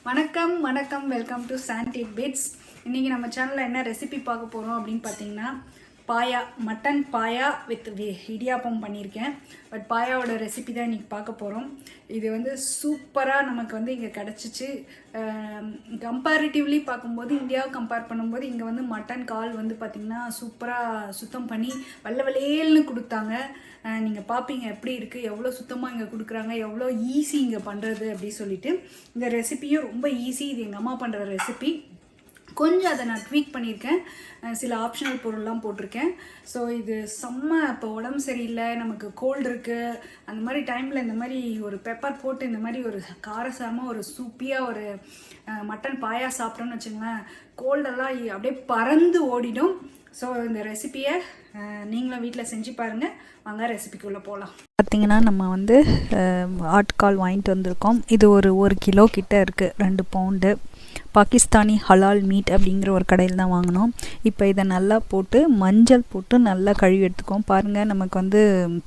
வணக்கம் வணக்கம், welcome to Chandy bits. இன்றைக்கி நம்ம சேனலில் என்ன ரெசிபி பார்க்க போகிறோம் அப்படின்னு பார்த்தீங்கன்னா, பாயா, மட்டன் பாயா வித் இடியாப்பம் பண்ணியிருக்கேன். பட் பாயாவோட ரெசிபி தான் இன்றைக்கி பார்க்க போகிறோம். இது வந்து சூப்பராக நமக்கு வந்து இங்கே கிடச்சிச்சு. கம்பேரிட்டிவ்லி பார்க்கும்போது, இந்தியாவை கம்பேர் பண்ணும்போது இங்கே வந்து மட்டன் கால் வந்து பார்த்திங்கன்னா சூப்பராக சுத்தம் பண்ணி வெள்ளை வெள்ளையல்னு கொடுத்தாங்க. நீங்கள் பார்ப்பீங்க எப்படி இருக்குது, எவ்வளோ சுத்தமாக இங்கே கொடுக்குறாங்க, எவ்வளோ ஈஸி இங்கே பண்ணுறது அப்படின்னு சொல்லிட்டு. இந்த ரெசிபியும் ரொம்ப ஈஸி. இது எங்கள் அம்மா பண்ணுற ரெசிபி. கொஞ்சம் அதை நான் ட்வீக் பண்ணியிருக்கேன், சில ஆப்ஷனல் பொருள்லாம் போட்டிருக்கேன். ஸோ இது செம்ம. இப்போ உடம்பு சரியில்லை, நமக்கு கோல்டு இருக்குது, அந்த மாதிரி டைமில் இந்த மாதிரி ஒரு பெப்பர் போட்டு இந்த மாதிரி ஒரு காரசாரமாக ஒரு சூப்பியாக ஒரு மட்டன் பாயா சாப்பிட்டோன்னு வச்சுங்களேன், கோல்டெல்லாம் அப்படியே பறந்து ஓடிடும். ஸோ இந்த ரெசிப்பியை நீங்களும் வீட்டில் செஞ்சு பாருங்கள். வாங்க ரெசிபிக்குள்ளே போகலாம். பார்த்திங்கன்னா நம்ம வந்து ஆட்கால் வாங்கிட்டு வந்திருக்கோம். இது ஒரு கிலோ கிட்டே இருக்குது, 2 பவுண்டு. பாகிஸ்தானி ஹலால் மீட் அப்படிங்கிற ஒரு கடையில் தான் வாங்கினோம். இப்போ இதை நல்லா போட்டு மஞ்சள் போட்டு நல்லா கழுவி எடுத்துக்கோம். பாருங்கள், நமக்கு வந்து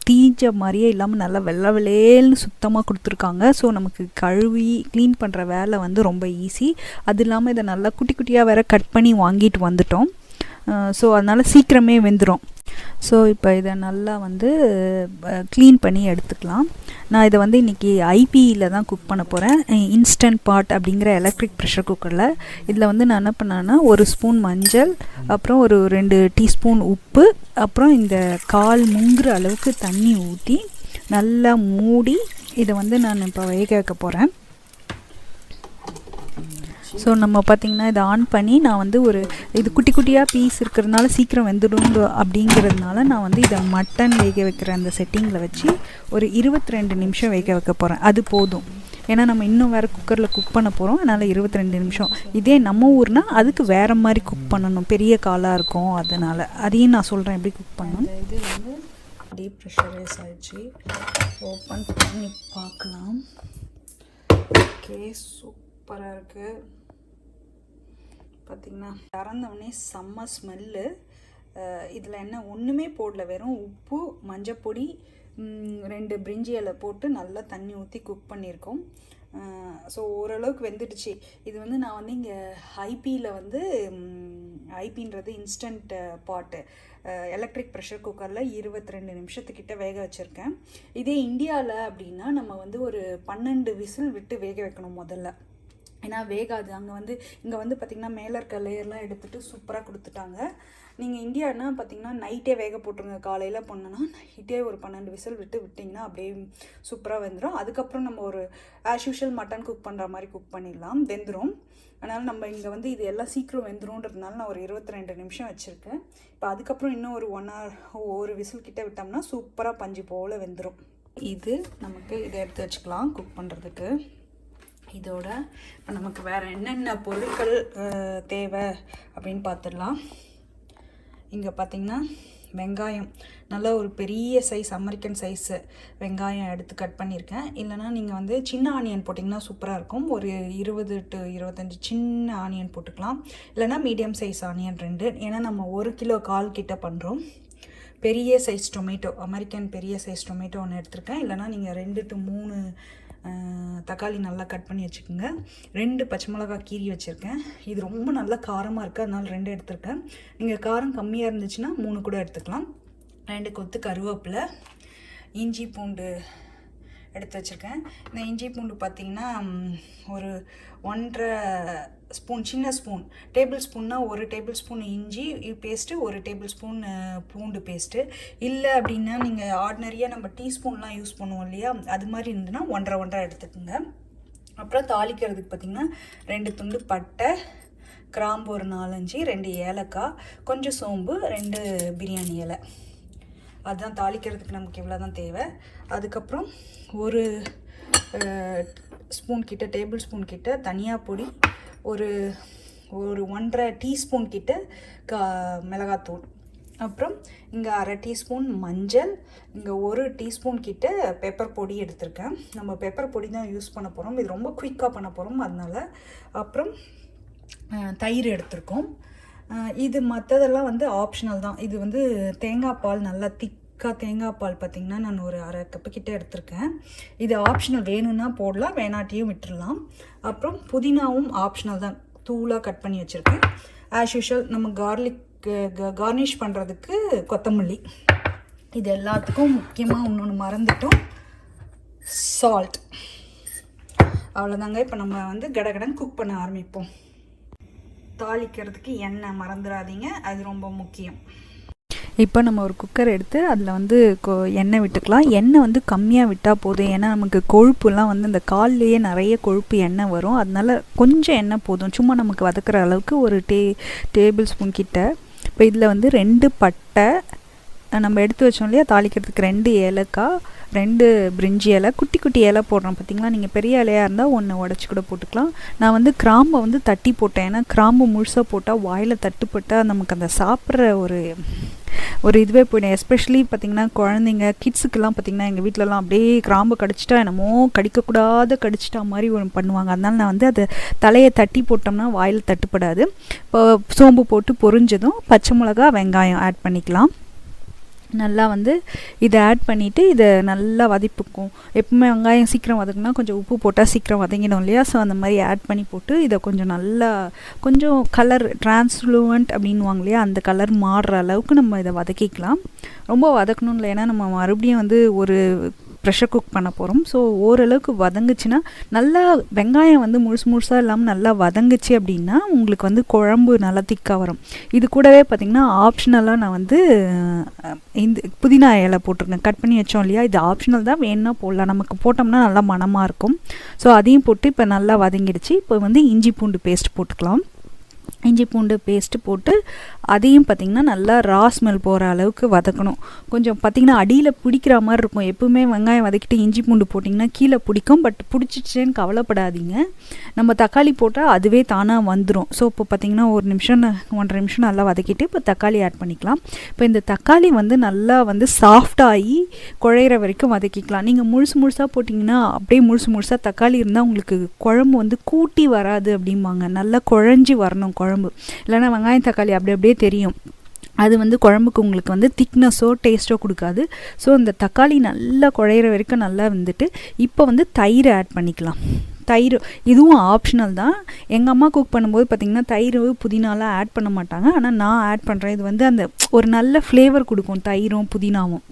தீஞ்ச மாதிரியே இல்லாமல் நல்லா வெள்ளை வெள்ளையல்னு சுத்தமாக கொடுத்துருக்காங்க. ஸோ நமக்கு கழுவி க்ளீன் பண்ணுற வேலை வந்து ரொம்ப ஈஸி. அது இல்லாமல் இதை நல்லா குட்டி குட்டியாக வேறு கட் பண்ணி வாங்கிட்டு வந்துட்டோம். ஸோ அதனால் சீக்கிரமே வெந்துடும். ஸோ இப்போ இதை நல்லா வந்து க்ளீன் பண்ணி எடுத்துக்கலாம். நான் இதை வந்து இன்றைக்கி ஐபியில் தான் குக் பண்ண போகிறேன், இன்ஸ்டன்ட் பாட் அப்படிங்கிற எலக்ட்ரிக் ப்ரெஷர் குக்கரில். இதில் வந்து நான் என்ன பண்ணேன்னா, 1 ஸ்பூன் மஞ்சள், அப்புறம் ஒரு 2 டீஸ்பூன் உப்பு, அப்புறம் இந்த கால் முங்குற அளவுக்கு தண்ணி ஊற்றி நல்லா மூடி இதை வந்து நான் இப்போ வேக வைக்க போகிறேன். ஸோ நம்ம பார்த்திங்கன்னா இதை ஆன் பண்ணி நான் வந்து இது குட்டி குட்டியாக பீஸ் இருக்கிறதுனால சீக்கிரம் வெந்துடும் அப்படிங்கிறதுனால நான் வந்து இதை மட்டன் வேக வைக்கிற அந்த செட்டிங்கில் வச்சு ஒரு 22 நிமிஷம் வேக வைக்க போகிறேன். அது போதும். ஏன்னா நம்ம இன்னும் வேறு குக்கரில் குக் பண்ண போகிறோம். அதனால் 22 நிமிஷம். இதே நம்ம ஊர்னால் அதுக்கு வேறு மாதிரி குக் பண்ணணும், பெரிய காலாக இருக்கும். அதனால் அதையும் நான் சொல்கிறேன் எப்படி குக் பண்ணணும். இது வந்து டீப் ப்ரெஷரைஸ் ஆகிடுச்சு. ஓப்பன் பண்ணி பார்க்கலாம். ஓகே, சூப்பராக இருக்குது. பார்த்திங்கன்னா திறந்தவொடனே செம்ம ஸ்மெல்லு. இதில் என்ன ஒன்றுமே போடல, வெறும் உப்பு, மஞ்சப்பொடி, 2 பிரிஞ்சி இலை போட்டு நல்லா தண்ணி ஊற்றி குக் பண்ணியிருக்கோம். ஸோ ஓரளவுக்கு வெந்துடுச்சு. இது வந்து நான் வந்து இங்கே ஐபியில் வந்து ஐபின்றது இன்ஸ்டன்ட் பாட்டு எலக்ட்ரிக் ப்ரெஷர் குக்கரில் 22 நிமிஷத்துக்கிட்ட வேக வச்சுருக்கேன். இதே இந்தியாவில் அப்படின்னா நம்ம வந்து ஒரு 12 விசில் விட்டு வேக வைக்கணும் முதல்ல. ஏன்னா வேகாது. இங்கே வந்து பார்த்திங்கன்னா மேலே இருக்க லேயர்லாம் எடுத்துகிட்டு சூப்பராக கொடுத்துட்டாங்க. நீங்கள் இந்தியானா பார்த்திங்கன்னா நைட்டே வேக போட்டுருங்க. காலையில் பண்ணோன்னா நைட்டே ஒரு 12 விசில் விட்டிங்கன்னா அப்படியே சூப்பராக வெந்துடும். அதுக்கப்புறம் நம்ம ஒரு ஆஸ் யூஷுவல் மட்டன் குக் பண்ணுற மாதிரி குக் பண்ணிடலாம், வெந்துடும். அதனால் நம்ம இங்கே வந்து இது எல்லாம் சீக்கிரம் வெந்துருன்றதுனால நான் ஒரு 22 நிமிஷம் வச்சுருக்கேன். இப்போ அதுக்கப்புறம் இன்னும் ஒரு 1 hour ஒரு விசில் கிட்ட விட்டோம்னா சூப்பராக பஞ்சு போல் வெந்துடும். இது நமக்கு இதை எடுத்து வச்சுக்கலாம் குக் பண்ணுறதுக்கு. இதோட இப்போ நமக்கு வேறு என்னென்ன பொருட்கள் தேவை அப்படின்னு பார்த்துடலாம். இங்கே பார்த்திங்கன்னா வெங்காயம், நல்லா ஒரு பெரிய சைஸ் அமெரிக்கன் சைஸு வெங்காயம் எடுத்து கட் பண்ணியிருக்கேன். இல்லைனா நீங்கள் வந்து சின்ன ஆனியன் போட்டிங்கன்னா சூப்பராக இருக்கும். ஒரு 20 to 25 சின்ன ஆனியன் போட்டுக்கலாம். இல்லைனா மீடியம் சைஸ் ஆனியன் 2. ஏன்னா நம்ம 1 கிலோ கால் கிட்ட பண்ணுறோம். பெரிய சைஸ் டொமேட்டோ, அமெரிக்கன் பெரிய சைஸ் டொமேட்டோ ஒன்று எடுத்திருக்கேன். இல்லைனா நீங்கள் 2 to 3 தக்காளி நல்லா கட் பண்ணி வச்சுக்கோங்க. 2 பச்சை மிளகாய் கீரி வச்சுருக்கேன். இது ரொம்ப நல்லா காரமாக இருக்குது, அதனால் 2 எடுத்திருக்கேன். நீங்கள் காரம் கம்மியாக இருந்துச்சுன்னா 3 கூட எடுத்துக்கலாம். 2 கொத்து கருவேப்பிலை, இஞ்சி பூண்டு எடுத்து வச்சுருக்கேன். இந்த இஞ்சி பூண்டு பார்த்திங்கன்னா ஒரு 1.5 ஸ்பூன், சின்ன ஸ்பூன், டேபிள் ஸ்பூன்னா 1 டேபிள் ஸ்பூன் இஞ்சி பேஸ்ட்டு, 1 டேபிள் ஸ்பூன் பூண்டு பேஸ்ட்டு. இல்லை அப்படின்னா நீங்கள் ஆர்டினரியாக நம்ம டீஸ்பூன்லாம் யூஸ் பண்ணுவோம் இல்லையா, அது மாதிரி இருந்துன்னா 1.5 எடுத்துக்கோங்க. அப்புறம் தாளிக்கிறதுக்கு பார்த்திங்கன்னா 2 துண்டு பட்டை, கிராம்பு ஒரு 4-5, 2 ஏலக்காய், கொஞ்சம் சோம்பு, 2 பிரியாணி இலை. அதுதான் தாளிக்கிறதுக்கு நமக்கு இவ்வளோ தான் தேவை. அதுக்கப்புறம் ஒரு ஸ்பூன் கிட்ட, டேபிள் ஸ்பூன் கிட்ட தனியா பொடி, ஒரு 1.5 டீஸ்பூன் கிட்ட மிளகாத்தூள், அப்புறம் இங்கே 1/2 டீஸ்பூன் மஞ்சள், இங்கே 1 டீஸ்பூன் கிட்ட பெப்பர் பொடி எடுத்திருக்கேன். நம்ம பெப்பர் பொடி தான் யூஸ் பண்ண போகிறோம், இது ரொம்ப குயிக்காக பண்ண போகிறோம் அதனால். அப்புறம் தயிர் எடுத்திருக்கோம். இது மற்றதெல்லாம் வந்து ஆப்ஷனல் தான். இது வந்து தேங்காய் பால் நல்லா திக் தேங்காய் பால் பார்த்திங்கன்னா நான் ஒரு 1/2 கப்பு கிட்ட எடுத்திருக்கேன். இது ஆப்ஷனல், வேணும்னா போடலாம், வேணாட்டியும் விட்டுடலாம். அப்புறம் புதினாவும் ஆப்ஷனல் தான், தூளாக கட் பண்ணி வச்சுருக்கேன். ஆஸ் யூஷுவல் நம்ம கார்னிஷ் பண்ணுறதுக்கு கொத்தமல்லி. இது எல்லாத்துக்கும் முக்கியமாக இன்னொன்று மறந்துட்டோம், சால்ட். அவ்வளோதாங்க. இப்போ நம்ம வந்து கடகடன் குக் பண்ண ஆரம்பிப்போம். தாளிக்கிறதுக்கு எண்ணெய் மறந்துடாதீங்க, அது ரொம்ப முக்கியம். இப்போ நம்ம ஒரு குக்கர் எடுத்து அதில் வந்து எண்ணெய் விட்டுக்கலாம். எண்ணெய் வந்து கம்மியாக விட்டால் போதும், ஏன்னா நமக்கு கொழுப்புலாம் வந்து இந்த கால்லையே நிறைய கொழுப்பு எண்ணெய் வரும். அதனால கொஞ்சம் எண்ணெய் போதும், சும்மா நமக்கு வதக்குற அளவுக்கு ஒரு டேபிள் ஸ்பூன் கிட்ட. இப்போ இதில் வந்து 2 பட்டை, நம்ம எடுத்து வச்சோம் இல்லையா தாளிக்கிறதுக்கு 2 ஏலக்காய், 2 பிரிஞ்சி இலை, குட்டி குட்டி இலை போடுறோம் பார்த்திங்களா. நீங்கள் பெரிய இலையாக இருந்தால் 1 உடச்சி கூட போட்டுக்கலாம். நான் வந்து கிராம்பை வந்து தட்டி போட்டேன், ஏன்னா கிராம்பு முழுசாக போட்டால் வாயில் தட்டுப்பட்டால் நமக்கு அந்த சாப்பிட்ற ஒரு இதுவே போயிடும். எஸ்பெஷலி பார்த்திங்கன்னா குழந்தைங்க கிட்ஸுக்கெல்லாம் பார்த்திங்கன்னா எங்கள் வீட்டிலலாம் அப்படியே கிராம்பு கடிச்சிட்டா என்னமோ கடிக்கக்கூடாத கடிச்சிட்டா மாதிரி ஒன்று பண்ணுவாங்க. அதனால நான் வந்து அதை தலையை தட்டி போட்டோம்னா வாயில் தட்டுப்படாது. இப்போ சோம்பு போட்டு பொரிஞ்சதும் பச்சை மிளகா, வெங்காயம் ஆட் பண்ணிக்கலாம். நல்லா வந்து இதை ஆட் பண்ணிவிட்டு இதை நல்லா வதப்பிக்கும். எப்பவுமே வெங்காயம் சீக்கிரம் வதக்குனா கொஞ்சம் உப்பு போட்டால் சீக்கிரம் வதங்கிடும் இல்லையா. ஸோ அந்த மாதிரி ஆட் பண்ணி போட்டு இதை கொஞ்சம் நல்லா கொஞ்சம் கலர் டிரான்ஸ்லூவன்ட் அப்படின்வாங்க இல்லையா, அந்த கலர் மாறுற அளவுக்கு நம்ம இதை வதக்கிக்கலாம். ரொம்ப வதக்கணும் இல்லை, ஏன்னா நம்ம மறுபடியும் வந்து ஒரு ப்ரெஷர் குக் பண்ண போகிறோம். ஸோ ஓரளவுக்கு வதங்குச்சுன்னா, நல்லா வெங்காயம் வந்து முழுசாக இல்லாமல் நல்லா வதங்குச்சு அப்படின்னா உங்களுக்கு வந்து குழம்பு நல்லா திக்காக வரும். இது கூடவே பார்த்திங்கன்னா ஆப்ஷனலாக நான் வந்து இந்த புதினா இலை போட்டிருக்கேன், கட் பண்ணி வச்சோம் இல்லையா. இது ஆப்ஷனல் தான், வேணும்னா போடலாம், நமக்கு போட்டோம்னா நல்லா மணமாக இருக்கும். ஸோ அதையும் போட்டு இப்போ நல்லா வதங்கிடுச்சு. இப்போ வந்து இஞ்சி பூண்டு பேஸ்ட் போட்டுக்கலாம். இஞ்சி பூண்டு பேஸ்ட்டு போட்டு அதையும் பார்த்திங்கன்னா நல்லா ரா ஸ்மெல் போகிற அளவுக்கு வதக்கணும். கொஞ்சம் பார்த்திங்கன்னா அடியில் பிடிக்கிற மாதிரி இருக்கும். எப்பவுமே வெங்காயம் வதக்கிட்டு இஞ்சி பூண்டு போட்டிங்கன்னா கீழே பிடிக்கும், பட் பிடிச்சிச்சேன்னு கவலைப்படாதீங்க. நம்ம தக்காளி போட்டால் அதுவே தானாக வந்துடும். ஸோ இப்போ பார்த்திங்கன்னா 1 நிமிஷம் 1.5 நிமிஷம் நல்லா வதக்கிட்டு இப்போ தக்காளி ஆட் பண்ணிக்கலாம். இப்போ இந்த தக்காளி வந்து நல்லா வந்து சாஃப்டாகி குழையிற வரைக்கும் வதக்கிக்கலாம். நீங்கள் முழுசாக போட்டிங்கன்னா அப்படியே முழுசாக தக்காளி இருந்தால் உங்களுக்கு குழம்பு வந்து கூட்டி வராது அப்படிம்பாங்க. நல்லா குழஞ்சி வரணும் குழம்பு, இல்லைன்னா வெங்காயம் தக்காளி அப்படியே தெரியும். அது வந்து குழம்புக்கு உங்களுக்கு வந்து திக்னஸோ டேஸ்ட்டோ கொடுக்காது. ஸோ இந்த தக்காளி நல்லா குழையிற வரைக்கும் நல்லா வந்துட்டு இப்போ வந்து தயிர் ஆட் பண்ணிக்கலாம். தயிர் இதுவும் ஆப்ஷனல் தான். எங்கள் அம்மா குக் பண்ணும்போது பார்த்திங்கன்னா தயிர் புதினாலாம் ஆட் பண்ண மாட்டாங்க, ஆனால் நான் ஆட் பண்ணுறேன். இது வந்து அந்த ஒரு நல்ல ஃப்ளேவர் கொடுக்கும் தயிரும் புதினாவும்.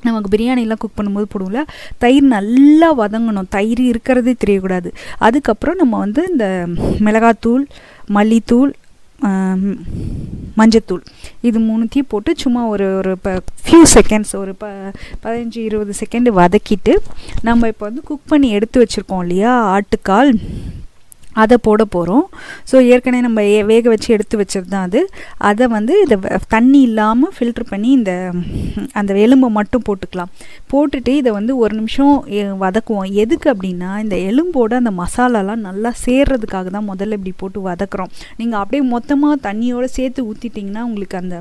நமக்கு பிரியாணிலாம் குக் பண்ணும்போது போடுவோம்ல, தயிர் நல்லா வதங்கணும், தயிர் இருக்கிறதே தெரியக்கூடாது. அதுக்கப்புறம் நம்ம வந்து இந்த மிளகாத்தூள், மல்லித்தூள், மஞ்சத்தூள், இது 3த்தையும் போட்டு சும்மா ஒரு ஃபியூ செகண்ட்ஸ், ஒரு 15-20 செகண்டு வதக்கிட்டு நம்ம இப்போ வந்து குக் பண்ணி எடுத்து வச்சுருக்கோம் இல்லையா ஆட்டுக்கால், அதை போட போகிறோம். ஸோ ஏற்கனவே நம்ம வேக வச்சு எடுத்து வச்சது தான் அது. அதை வந்து இதை தண்ணி இல்லாமல் ஃபில்ட்ரு பண்ணி அந்த எலும்பை மட்டும் போட்டுக்கலாம். போட்டுட்டு இதை வந்து 1 நிமிஷம் வதக்குவோம். எதுக்கு அப்படின்னா இந்த எலும்போட அந்த மசாலாலாம் நல்லா சேர்றதுக்காக தான் முதல்ல இப்படி போட்டு வதக்குறோம். நீங்கள் அப்படியே மொத்தமாக தண்ணியோடு சேர்த்து ஊற்றிட்டிங்கன்னா உங்களுக்கு அந்த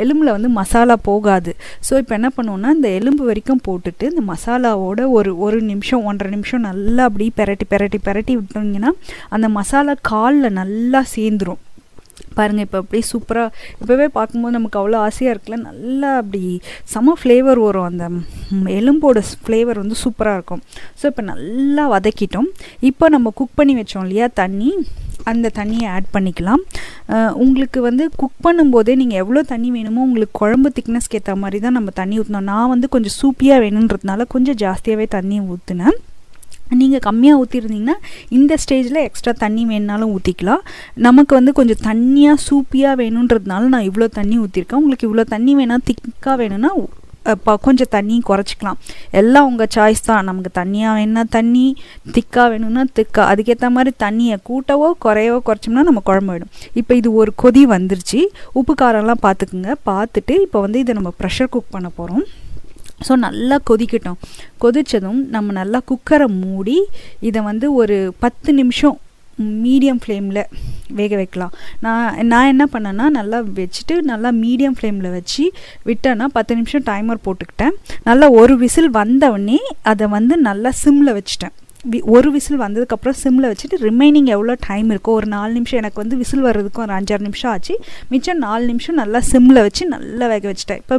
எலும்பில் வந்து மசாலா போகாது. ஸோ இப்போ என்ன பண்ணுவோன்னா இந்த எலும்பு வரைக்கும் போட்டுட்டு இந்த மசாலாவோட ஒரு நிமிஷம் 1.5 நிமிஷம் நல்லா அப்படி பெரட்டி விட்டிங்கன்னா அந்த மசாலா காலில் நல்லா சேர்ந்துடும். பாருங்கள் இப்போ அப்படியே சூப்பராக, இப்போவே பார்க்கும்போது நமக்கு அவ்வளோ ஆசையாக இருக்குல்ல. நல்லா அப்படி செம ஃப்ளேவர் வரும், அந்த எலும்போட ஃப்ளேவர் வந்து சூப்பராக இருக்கும். ஸோ இப்போ நல்லா வதக்கிட்டோம். இப்போ நம்ம குக் பண்ணி வச்சோம் இல்லையா தண்ணி, அந்த தண்ணியை ஆட் பண்ணிக்கலாம். உங்களுக்கு வந்து குக் பண்ணும்போதே நீங்கள் எவ்வளோ தண்ணி வேணுமோ உங்களுக்கு குழம்பு திக்னஸ்க்கு ஏற்ற மாதிரி தான் நம்ம தண்ணி ஊற்றணும். நான் வந்து கொஞ்சம் சூப்பியாக வேணுன்றதுனால கொஞ்சம் ஜாஸ்தியாகவே தண்ணி ஊற்றினேன். நீங்கள் கம்மியாக ஊற்றிருந்தீங்கன்னா இந்த ஸ்டேஜில் எக்ஸ்ட்ரா தண்ணி வேணுனாலும் ஊற்றிக்கலாம். நமக்கு வந்து கொஞ்சம் தண்ணியாக சூப்பியாக வேணுன்றதுனால நான் இவ்வளோ தண்ணி ஊற்றிருக்கேன். உங்களுக்கு இவ்வளோ தண்ணி வேணால் திக்காக வேணும்னா கொஞ்சம் தண்ணி குறைச்சிக்கலாம். எல்லாம் உங்கள் சாய்ஸ் தான். நமக்கு தண்ணியாக வேணும்னா தண்ணி, திக்காக வேணும்னா திக்கா, அதுக்கேற்ற மாதிரி தண்ணியை கூட்டவோ குறையவோ குறைச்சோம்னா நம்ம குழம்பு வேணும். இப்போ இது ஒரு கொதி வந்துருச்சு. உப்பு காரம்லாம் பார்த்துக்குங்க. பார்த்துட்டு இப்போ வந்து இதை நம்ம ப்ரெஷர் குக் பண்ண போகிறோம். ஸோ நல்லா கொதிக்கட்டும். கொதித்ததும் நம்ம நல்லா குக்கரை மூடி இதை வந்து ஒரு 10 நிமிஷம் மீடியம் ஃப்ளேமில் வேக வைக்கலாம். நான் என்ன பண்ணேன்னா நல்லா வச்சுட்டு நல்லா மீடியம் ஃப்ளேமில் வச்சு விட்டேன்னா 10 நிமிஷம் டைமர் போட்டுக்கிட்டேன். நல்லா ஒரு விசில் வந்தவுடனே அதை வந்து நல்லா சிம்மில் வச்சுட்டேன். ஒரு விசில் வந்ததுக்கப்புறம் சிம்மில் வச்சுட்டு ரிமைனிங் எவ்வளோ டைம் இருக்கோ ஒரு 4 நிமிஷம், எனக்கு வந்து விசில் வர்றதுக்கும் ஒரு 5-6 நிமிஷம் ஆச்சு, மிச்சம் 4 நிமிஷம் நல்லா சிம்மில் வச்சு நல்லா வேக வச்சுட்டேன். இப்போ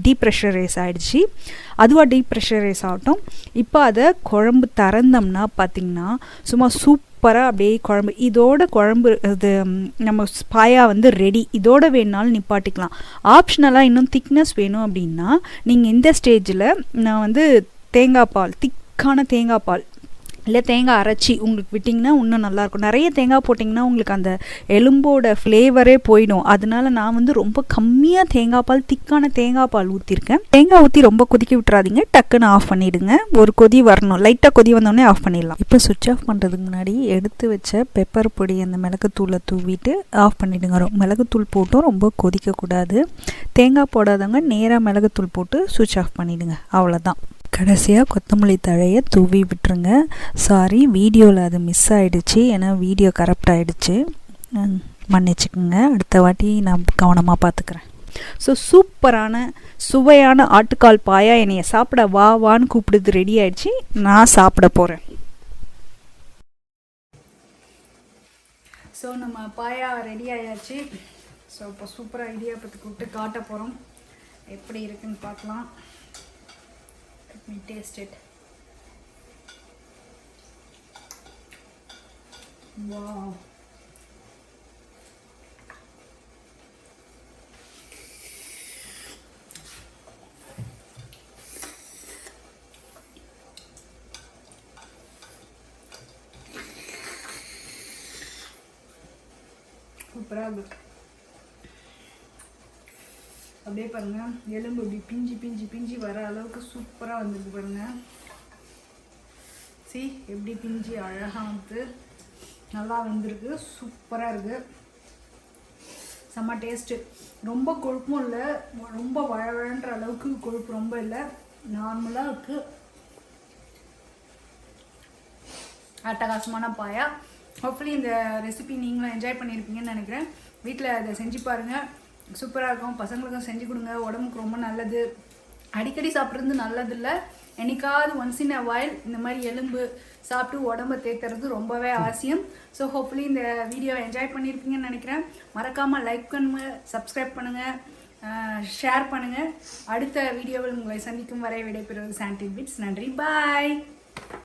டீப்ரெஷரைஸ் ஆகிடுச்சு, அதுவாக டீப்ரெஷரைஸ் ஆகட்டும். இப்போ அதை குழம்பு திறந்தோம்னா பார்த்திங்கன்னா சும்மா சூப்பராக அப்படியே குழம்பு, இதோட குழம்பு இது நம்ம பாயா வந்து ரெடி. இதோட வேணுனாலும் நிப்பாட்டிக்கலாம். ஆப்ஷனலாக இன்னும் திக்னஸ் வேணும் அப்படின்னா நீங்கள் இந்த ஸ்டேஜில் நான் வந்து தேங்காய் பால், திக்கான தேங்காய் பால் இல்லை தேங்காய் அரைச்சி உங்களுக்கு விட்டிங்கன்னா இன்னும் நல்லாயிருக்கும். நிறைய தேங்காய் போட்டிங்கன்னா உங்களுக்கு அந்த எலும்போட ஃப்ளேவரே போயிடும். அதனால நான் வந்து ரொம்ப கம்மியாக தேங்காய் பால், திக்கான தேங்காய் பால் ஊற்றிருக்கேன். தேங்காய் ஊற்றி ரொம்ப கொதிக்க விட்டுறாதீங்க, டக்குன்னு ஆஃப் பண்ணிவிடுங்க. ஒரு கொதி வரணும், லைட்டாக கொதி வந்தோடனே ஆஃப் பண்ணிடலாம். இப்போ சுவிட்ச் ஆஃப் பண்ணுறதுக்கு முன்னாடி எடுத்து வச்ச பெப்பர் பொடி அந்த மிளகுத்தூளை தூவிட்டு ஆஃப் பண்ணிவிடுங்க. மிளகுத்தூள் போட்டும் ரொம்ப கொதிக்கக்கூடாது. தேங்காய் போடாதவங்க நேராக மிளகுத்தூள் போட்டு சுவிட்ச் ஆஃப் பண்ணிவிடுங்க. அவ்வளோதான். கடைசியாக கொத்தமல்லி தழையை தூவி விட்டுருங்க. சாரி, வீடியோவில் அது மிஸ் ஆகிடுச்சு, ஏன்னா வீடியோ கரெக்ட் ஆகிடுச்சு, மன்னிச்சுக்குங்க. அடுத்த வாட்டி நான் கவனமாக பார்த்துக்கிறேன். ஸோ சூப்பரான சுவையான ஆட்டுக்கால் பாயா என்னைய சாப்பிட வா வான்னு கூப்பிடுது, ரெடி ஆகிடுச்சு. நான் சாப்பிட போகிறேன். ஸோ நம்ம பாயா ரெடி ஆயாச்சு. ஸோ இப்போ சூப்பராக இடியாப்பத்துக்கு விட்டு காட்ட போகிறோம், எப்படி இருக்குன்னு பார்க்கலாம். Let me taste it. Wow. சூப்பராக இருக்கு. அப்படியே பாருங்க, எலும்பு இப்படி பிஞ்சி பிஞ்சி பிஞ்சி வர அளவுக்கு சூப்பராக வந்துருக்கு பாருங்க. சி எப்படி பிஞ்சி அழகாக வந்து நல்லா வந்திருக்கு, சூப்பராக இருக்குது, செம்ம டேஸ்ட்டு. ரொம்ப கொழுப்பும் இல்லை, ரொம்ப வழன்ற அளவுக்கு கொழுப்பு ரொம்ப இல்லை, நார்மலாக இருக்குது. அட்டகாசமான பாயா. ஹோப்ஃபுல்லி இந்த ரெசிபி நீங்களும் என்ஜாய் பண்ணியிருப்பீங்கன்னு நினைக்கிறேன். வீட்டில் அதை செஞ்சு பாருங்கள், சூப்பராக இருக்கும். பசங்களுக்கும் செஞ்சு கொடுங்க, உடம்புக்கு ரொம்ப நல்லது. அடிக்கடி சாப்பிட்றது நல்லதில்லை, என்னைக்காவது ஒன்ஸ் இன் அ வைல் இந்த மாதிரி எலும்பு சாப்பிட்டு உடம்பை தேத்துறது ரொம்பவே அவசியம். ஸோ ஹோப்ஃபுல்லி இந்த வீடியோவை என்ஜாய் பண்ணியிருப்பீங்கன்னு நினைக்கிறேன். மறக்காமல் லைக் பண்ணுங்கள், சப்ஸ்கிரைப் பண்ணுங்கள், ஷேர் பண்ணுங்கள். அடுத்த வீடியோவில் உங்களை சந்திக்கும் வரை விடைபெறுவது சாண்டி பிட்ஸ். நன்றி, பாய்.